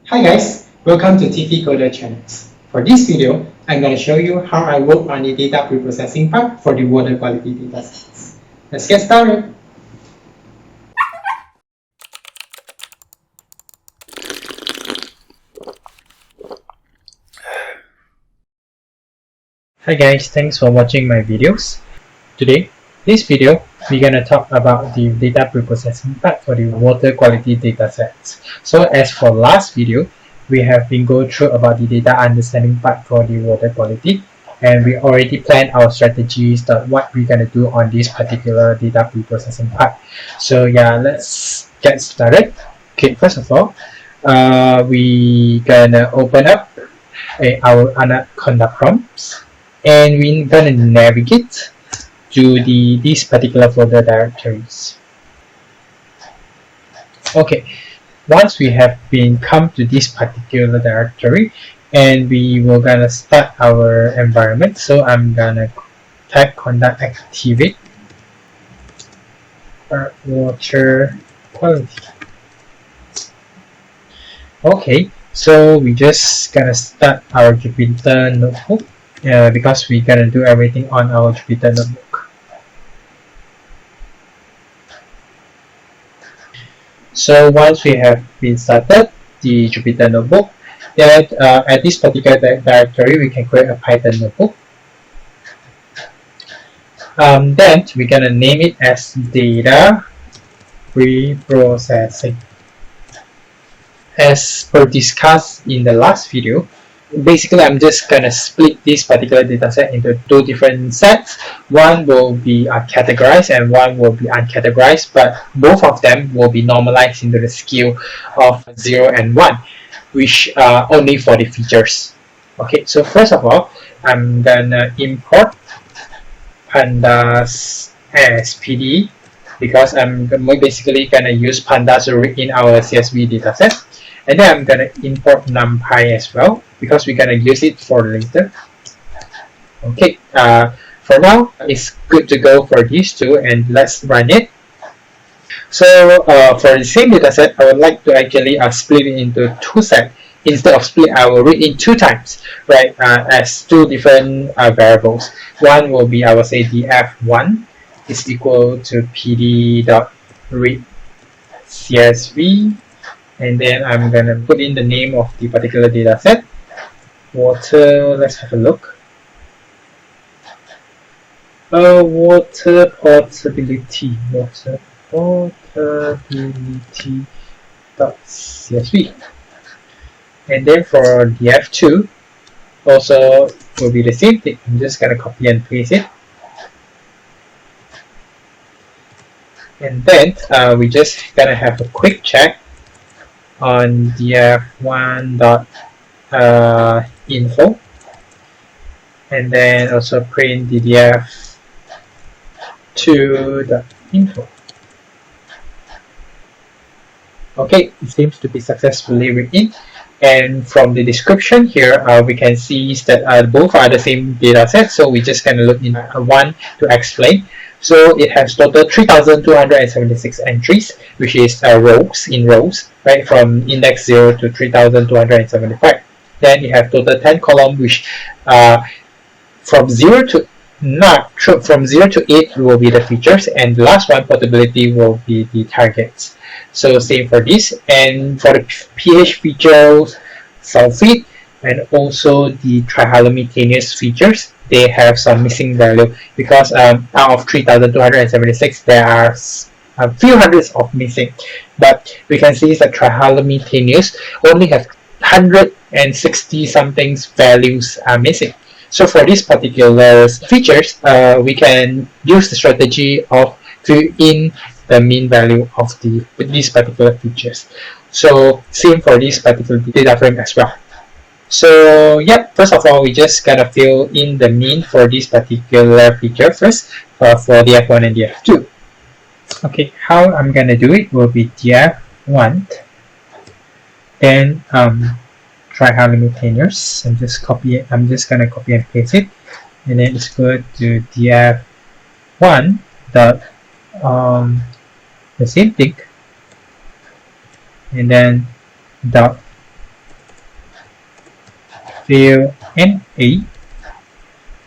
Hi guys, welcome to TV Coder Channels. For this video, I'm going to show you how I work on the data preprocessing part for the water quality datasets. Let's get started. Hi guys, thanks for watching my videos. Today, this video, we're going to talk about the data preprocessing part for the water quality datasets. So as for last video, we have been going through about the data understanding part for the water quality, and we already planned our strategies that what we're going to do on this particular data preprocessing part. So yeah, let's get started. Okay, first of all, we gonna open up our Anaconda prompts, and we're gonna navigate to these particular folder directories. Okay, once we have been come to this particular directory, and we will gonna start our environment. So I'm gonna type conda activate water quality. Okay, so we just gonna start our Jupyter notebook because we're gonna do everything on our Jupyter notebook. So once we have been started the Jupyter notebook, then at this particular directory we can create a Python notebook. Then we're gonna name it as data preprocessing. As per discussed in the last video, basically I'm just gonna split this particular dataset into two different sets. One will be categorized and one will be uncategorized, but both of them will be normalized into the scale of 0 and 1, which are only for the features. Okay, so first of all, I'm gonna import pandas as PD because I'm basically gonna use pandas in our CSV dataset. And then I'm gonna import numpy as well because we're gonna use it for later. Okay, for now it's good to go for these two, and let's run it. So for the same dataset, I would like to actually split it into two sets. Instead of split, I will read it two times, right? As two different variables. One will be, I will say df1 is equal to pd.read CSV. And then I'm gonna put in the name of the particular data set. Water, let's have a look. Water portability. .csv. And then for df2, also will be the same thing. I'm just gonna copy and paste it. And then we just gonna have a quick check on df1.info, and then also print the df2.info. Okay, it seems to be successfully written, and from the description here we can see that both are the same data set, so we just kind of look in one to explain. So it has total 3,276 entries, which is rows, right, from index 0 to 3,275. Then you have total 10 column, which from 0 to 8 will be the features, and the last one, portability, will be the targets. So same for this, and for the pH features, sulfate, and also the trihalomethanious features, they have some missing value because out of 3,276 there are a few hundreds of missing, but we can see that trihalomethanious only have 160 something values are missing. So for these particular features, we can use the strategy of fill in the mean value of these particular features. So same for this particular data frame as well. So yep, first of all, we just gotta fill in the mean for this particular feature first for df1 and df2. Okay, how I'm gonna do it will be df1, then trihalomethanious. I'm just gonna copy and paste it, and then let's go to df1 dot the same thing, and then dot fill NA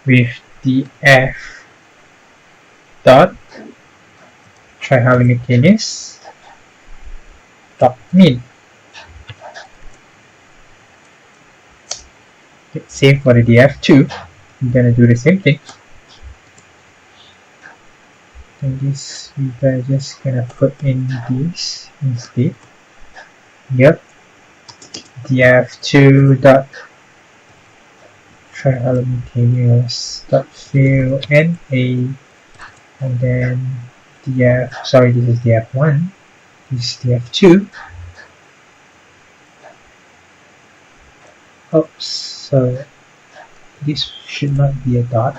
with df dot trihalometaneous dot min. Okay, same for the df2. I'm gonna do the same thing. And this we are just gonna put in this instead. Yep. df2 dot trihalometaneous dot fill NA, and then this is df1, this is df2. Oops, so this should not be a dot.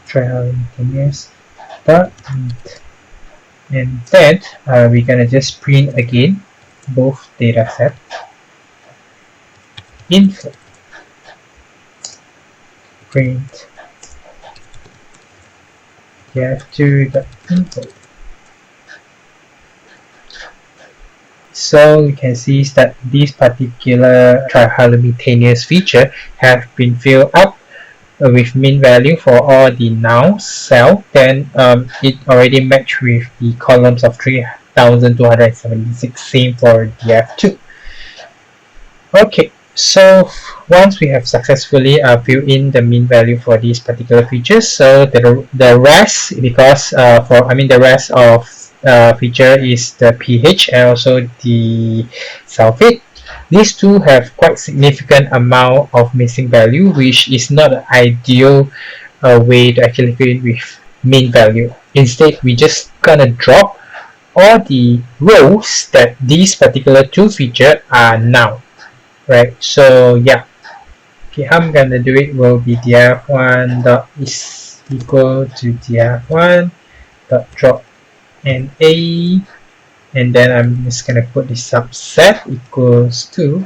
Trihalometaneous dot, and then we're gonna just print again both dataset info. Print df2.info. So you can see that this particular trihalometaneous feature have been filled up with min value for all the now cell. Then it already matched with the columns of 3276, same for df2. Okay, so once we have successfully filled in the min value for these particular features, so the rest, because the rest of feature is the pH and also the sulfate. These two have quite significant amount of missing value, which is not an ideal way to actually fill it with min value. Instead, we just gonna drop all the rows that these particular two features are now. Right, so yeah, okay, how I'm gonna do it will be df1 dot is equal to df1 dot drop NA, and then I'm just gonna put the subset equals to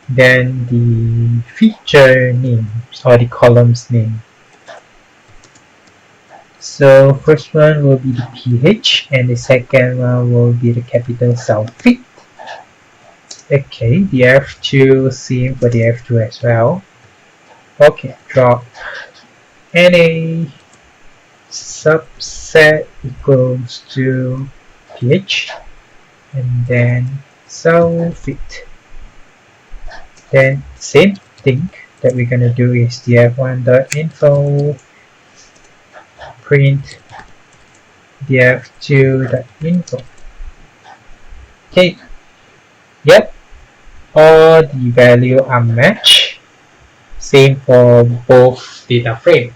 then the feature name or the columns name. So first one will be the pH and the second one will be the capital sulfate. Okay, df2, same for df2 as well. Okay, drop NA subset equals to pH and then sulfate. Then same thing that we're gonna do is df1.info print df2.info. Okay, yep, all the value are matched. Same for both data frame.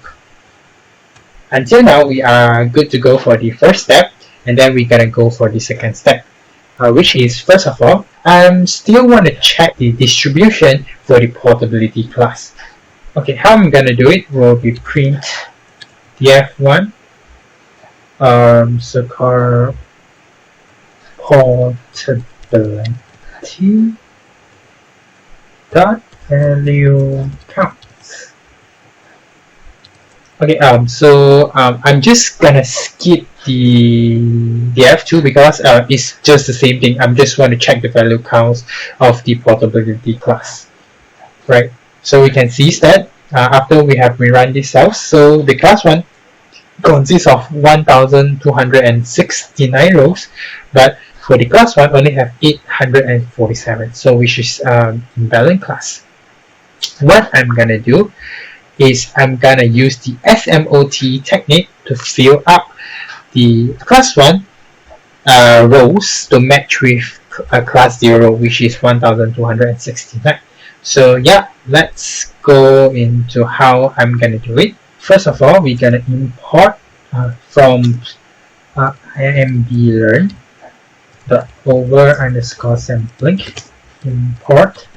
Until now, we are good to go for the first step, and then we're gonna go for the second step, which is, first of all, I still want to check the distribution for the portability class. Okay, how I'm gonna do it will be print df1 so-called portability dot value count. Okay, I'm just gonna skip the df2 because it's just the same thing. I'm just want to check the value counts of the portability class, right? So we can see that after we have rerun this cells, so the class 1 consists of 1269 rows, but for the class 1 only have 847, so which is invalid class. What I'm gonna do is I'm gonna use the SMOTE technique to fill up the class 1 rows to match with class 0, which is 1269. So yeah, let's go into how I'm gonna do it. First of all, we're gonna import from imblearn over underscore sampling import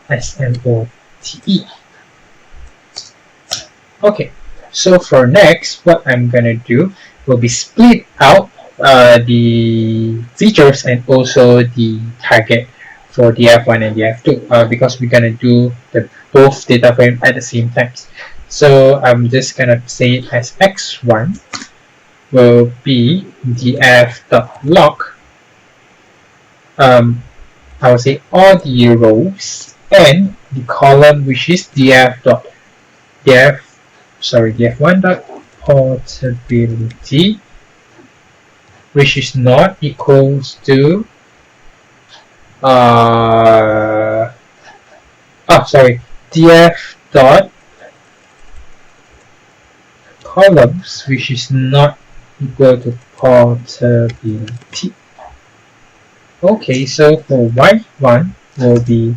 SMOTE. Okay, so for next, what I'm gonna do will be split out the features and also the target for df1 and df2 because we're gonna do both data frame at the same time. So I'm just gonna say it as x1 will be df.log I will say all the rows and the column which is df1 dot portability, which is not equals to df dot columns, which is not equal to portability. Okay, so for y1 will be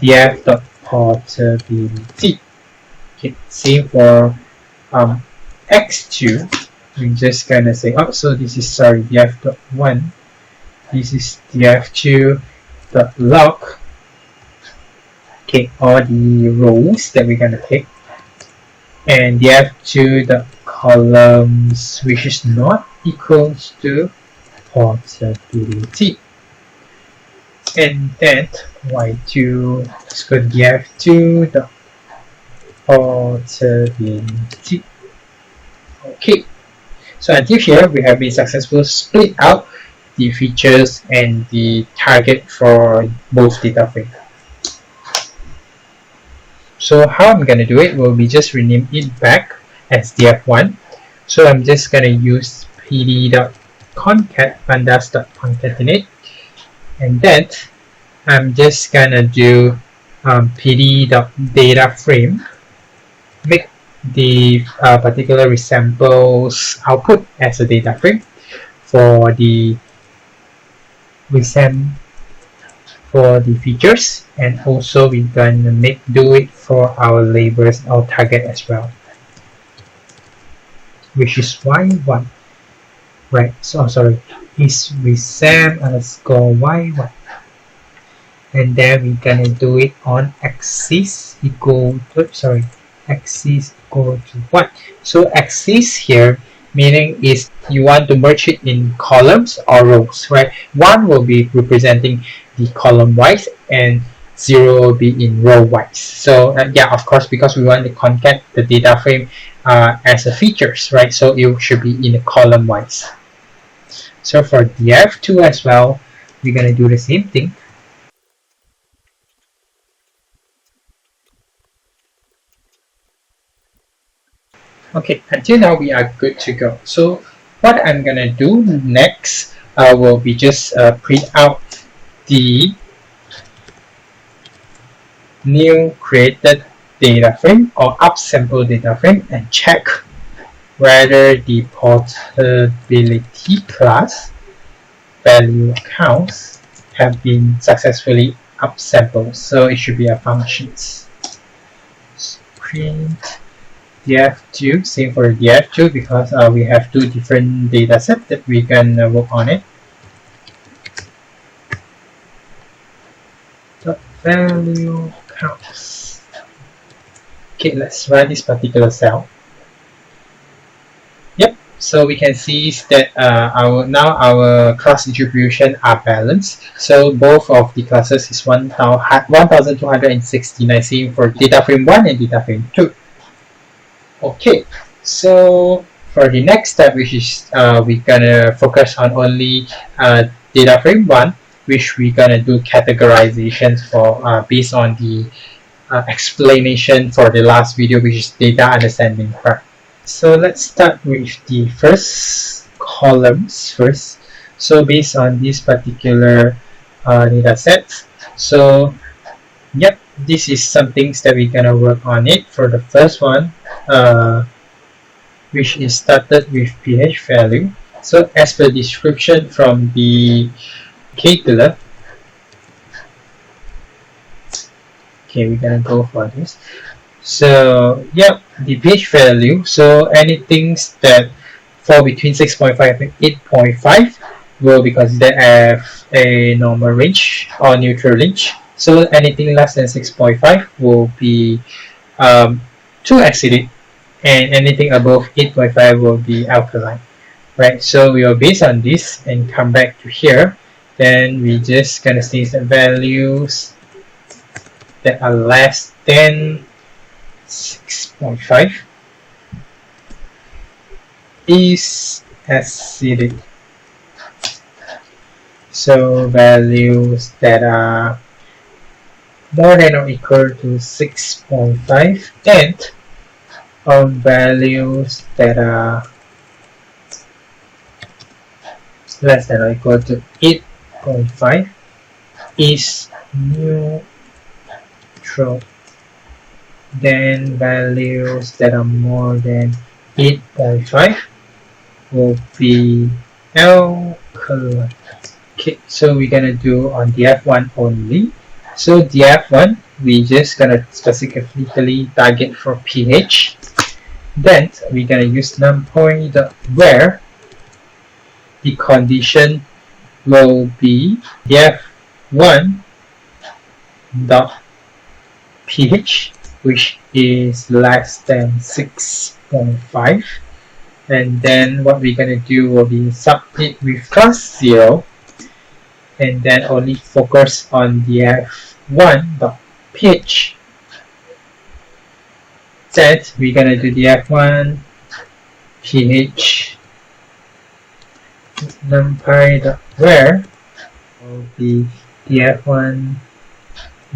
df dot portability. Okay, same for x2. We're just gonna say, oh, so this is df dot 1. This is df2 dot log. Okay, all the rows that we're gonna take, and df2 dot columns, which is not equals to portability. And then y2, let's go to df2 dot portability. Okay, so until here we have been successful split out the features and the target for both data frames. So how I'm going to do it will be just rename it back as df1. So I'm just going to use pd.concat.pandas.concatenate, and then I'm just going to do pd.dataframe, make the particular resamples output as a data frame for the features, and also we're gonna do it for our labels, our target as well, which is y1, right? So is resam underscore y1, and then we're gonna do it on axis equal to axis equal to 1. So axis here meaning is you want to merge it in columns or rows, right? 1 will be representing the column wise and 0 will be in row wise. So yeah, of course, because we want to concat the data frame as a features, right? So it should be in a column wise. So for df2 as well, we're gonna do the same thing. Okay, until now we are good to go. So what I'm gonna do next will be just print out the new created data frame or upsample data frame and check whether the portability class value accounts have been successfully upsampled. So it should be a functions. Print df2, same for df2 because we have two different data sets that we can work on it. The value counts. Okay, let's run this particular cell. Yep, so we can see that our class distribution are balanced. So both of the classes is 1269, same for data frame 1 and data frame 2. Okay, so for the next step, which is we're gonna focus on only data frame 1, which we're gonna do categorizations for based on the explanation for the last video, which is data understanding part. So let's start with the first columns first. So based on this particular data set, so yep, this is some things that we're gonna work on it. For the first one, which is started with pH value. So as per description from the kaggle, okay, we're gonna go for this. So yep, the pH value. So anything that fall between 6.5 and 8.5 will be considered as a normal range or neutral range. So anything less than 6.5 will be too acidic, and anything above 8.5 will be alkaline, right? So we will base on this and come back to here. Then we just gonna see the values that are less than 6.5 is acidic. So values that are more than or equal to 6.5 and values that are less than or equal to 8.5 is neutral. Then values that are more than 8.5 will be alkaline. Okay, so we're gonna do on the F1 only. So the F1, we just gonna specifically target for pH. Then we're gonna use numPoint where the condition will be the F1 dot pH, which is less than 6.5. And then what we're gonna do will be submit with class 0 and then only focus on the F1 dot pH. Then we're gonna do the F1 pH numpy dot where will be the F1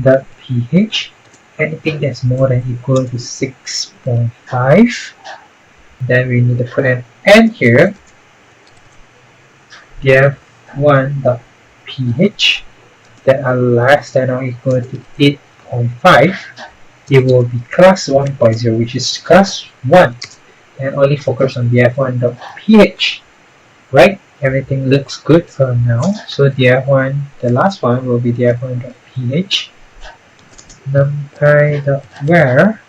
dot pH. Anything that's more than equal to 6.5, then we need to put an N here. The F1 dot pH that are less than or equal to 8.5, it will be class 1.0, which is class 1, and only focus on the F1 dot pH. Right? Everything looks good for now. So the F1, the last one will be the F1 dot pH. numpy dot where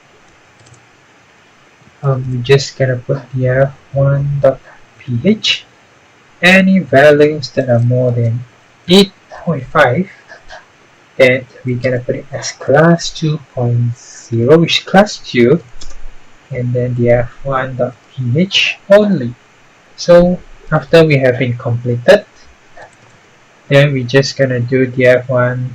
we're just gonna put the F1 dot pH. Any values that are more than 8.5, then we're gonna put it as class 2.0, which is class 2, and then the F1 dot pH only. So after we have been completed, then we're just gonna do the F1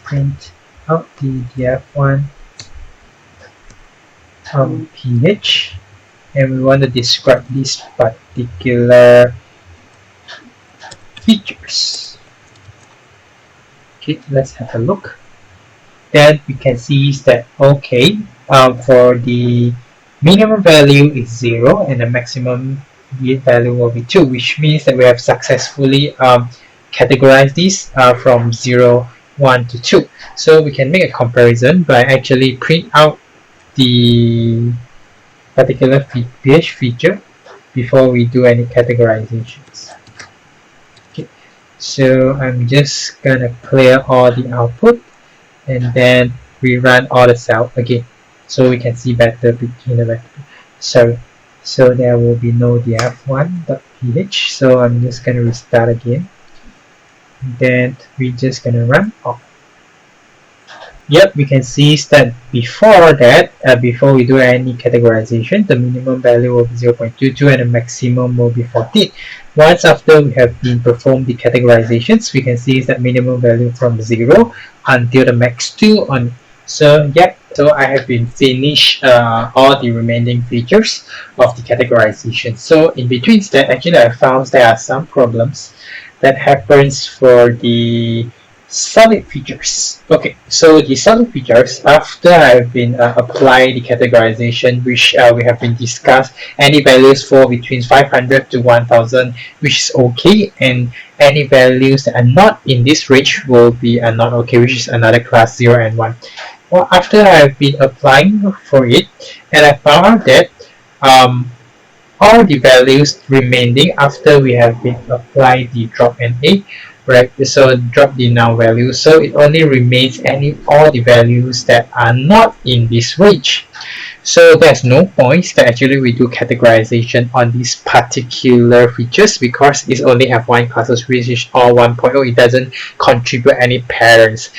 print out the F1 pH, and we want to describe these particular features. Okay, let's have a look. Then we can see that okay, for the minimum value is 0 and the maximum value will be 2, which means that we have successfully categorized this from 0, 1 to 2. So we can make a comparison by actually print out the particular pH feature before we do any categorizations. Okay, so I'm just gonna clear all the output and then rerun all the cells again, so we can see better between the vector. So there will be no df1.pH. So I'm just gonna restart again. Then we're just gonna run off. Yep, we can see that before that, before we do any categorization, the minimum value will be 0.22 and the maximum will be 14. Once after we have been performed the categorizations, we can see that minimum value from 0 until the max 2 on. So yep, so I have been finished all the remaining features of the categorization. So in between that, actually I found there are some problems that happens for the solid features. Okay, so the solid features, after I've been applied the categorization, which we have been discussed, any values fall between 500 to 1000, which is okay, and any values that are not in this range will be not okay, which is another class 0 and 1. Well, after I've been applying for it, and I found out that all the values remaining after we have been applied the drop NA, right? So drop the null value, so it only remains all the values that are not in this range. So there's no point that actually we do categorization on these particular features because it's only have one classes which is all 1.0. It doesn't contribute any patterns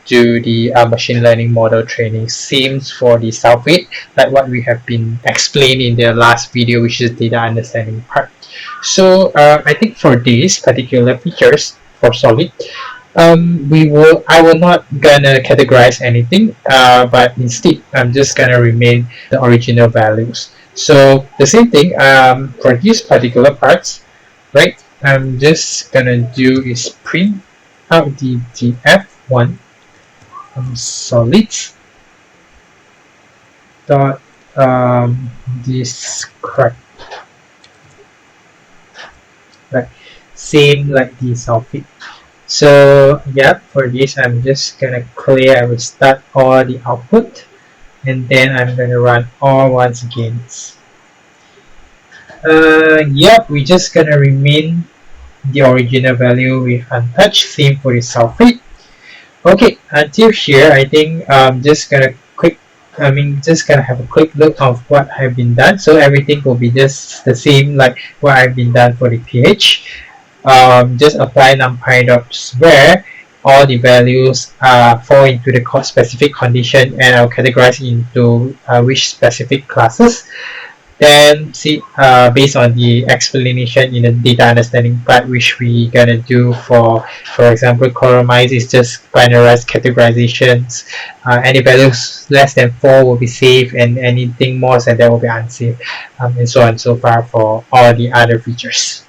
to the machine learning model training. Same for the self-weight, like what we have been explained in the last video, which is data understanding part. So I think for these particular features for solid, I will not gonna categorize anything, but instead I'm just gonna remain the original values. So the same thing for these particular parts, right? I'm just gonna do is print out the df1 solid dot describe, right? Same like the sulfate. So yeah, for this I'm just gonna clear. I will start all the output, and then I'm gonna run all once again. Yep, we're just gonna remain the original value with untouched. Same for the sulfate. Okay, until here, I think just gonna just gonna have a quick look of what have been done. So everything will be just the same like what I've been done for the pH. Just apply numpy dots where all the values fall into the specific condition, and I'll categorize into which specific classes. Then see, based on the explanation in the data understanding part, which we gonna do for example, columnize is just binarize categorizations. Any values less than 4 will be safe, and anything more than that will be unsafe, and so on and so far for all the other features.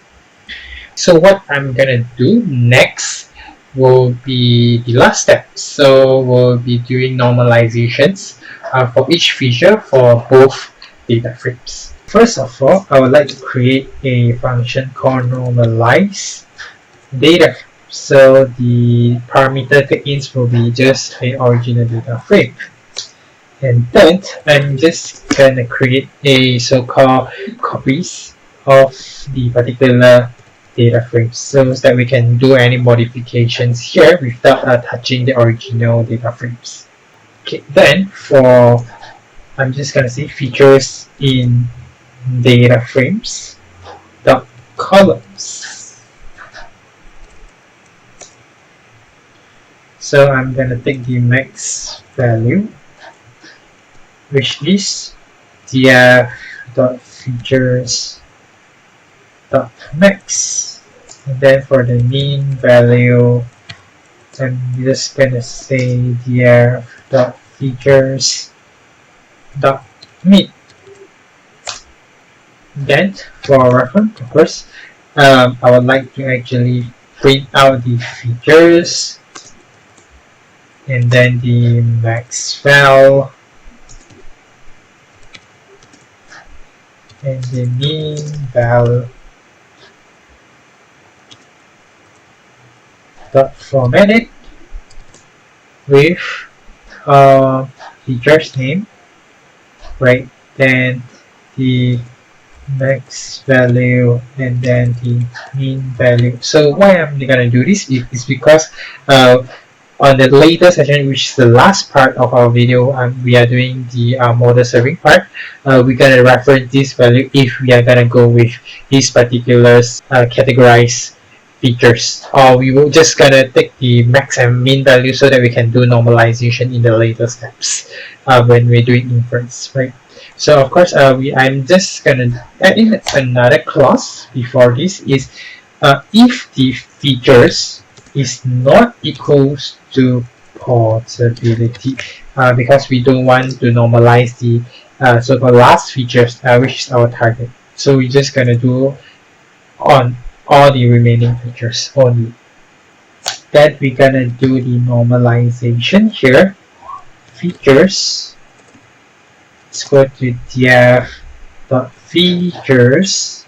So what I'm gonna do next will be the last step. So we'll be doing normalizations for each feature for both data frames. First of all, I would like to create a function called normalize data. So the parameter take-ins will be just an original data frame. And then I'm just gonna create a so-called copies of the particular data frame so that we can do any modifications here without touching the original data frames. Okay, then I'm just gonna say features in data frames dot columns. So I'm gonna take the max value, which is df dot features dot max, and then for the mean value, I'm just gonna say df dot features dot mean. Then for reference, of course, I would like to actually print out the features and then the max val and the mean val dot format it with features name, right? Then the max value and then the mean value. So why I'm gonna do this is because on the later session, which is the last part of our video, we are doing the model serving part. We're gonna reference this value if we are gonna go with these particular categorized features, or we will just gonna take the max and mean value so that we can do normalization in the later steps when we're doing inference, right? So of course, I'm just gonna add in another clause before this is if the features is not equals to portability, because we don't want to normalize the so-called last features, which is our target. So we're just gonna do on all the remaining features only. Then we're gonna do the normalization here. Features. Let's go to df dot features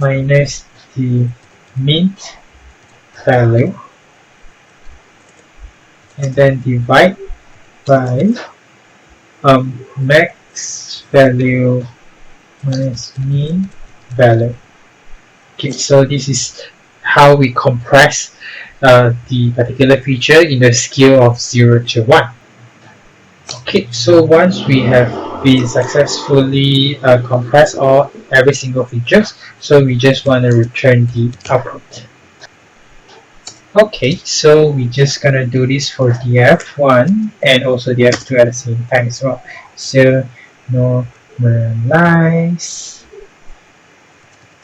minus the mint value, and then divide by max value minus mean value. Okay, so this is how we compress the particular feature in the scale of 0 to 1. Okay, so once we have been successfully compressed every single feature, so we just want to return the output. Okay, so we just gonna do this for df1 and also df2 at the same time as well. So normalize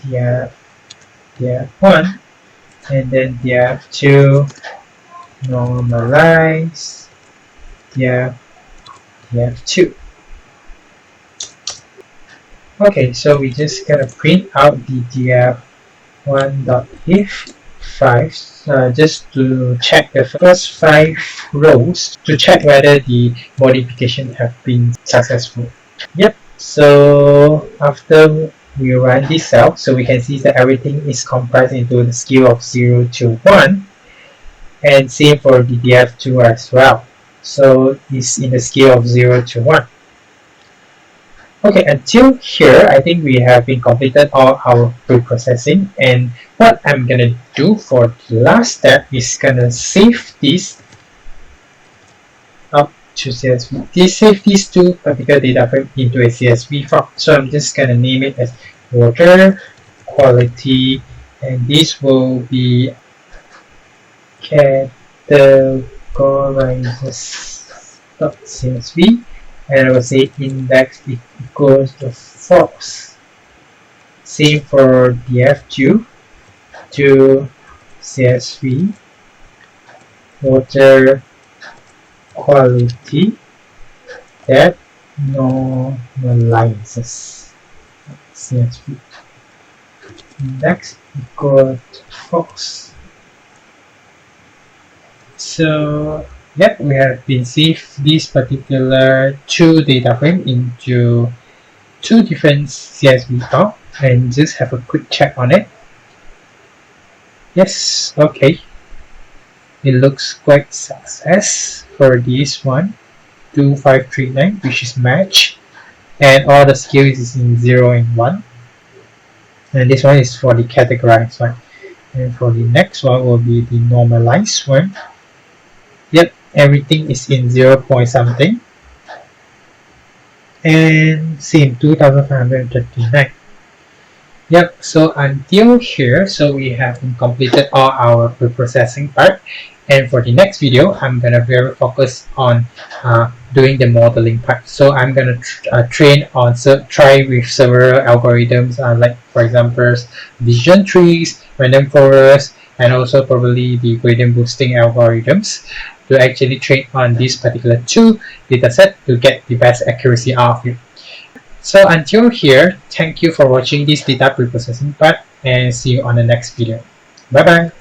df1 and then df2 normalize df2. Okay, so we just gonna print out the df1.if 5 just to check the first 5 rows to check whether the modification have been successful. Yep, so after we run this cell, so we can see that everything is compressed into the scale of 0 to 1, and same for the df2 as well. So it's in the scale of 0 to 1. Okay, until here, I think we have been completed all our preprocessing, and what I'm gonna do for the last step is gonna save this up to CSV. Save these two particular data frame into a CSV file. So I'm just gonna name it as water quality, and this will be categorization.csv, and I will say index equals to false. Same for df2 to CSV water quality that normalizes CSV index equal to false. So yep, we have been saved this particular 2 data frame into 2 different CSV files, and just have a quick check on it. Yes, okay. It looks quite success for this one, 2539, which is match, and all the scales is in 0 and 1. And this one is for the categorized one. And for the next one will be the normalized one. Yep, everything is in 0 point something. And same, 2539. Yep, so until here, so we have completed all our preprocessing part. And for the next video, I'm gonna very focus on doing the modeling part. So I'm gonna train on try with several algorithms, like for example, decision trees, random forest, and also probably the gradient boosting algorithms to actually train on this particular 2 dataset to get the best accuracy out of it. So until here, thank you for watching this data preprocessing part, and see you on the next video. Bye bye.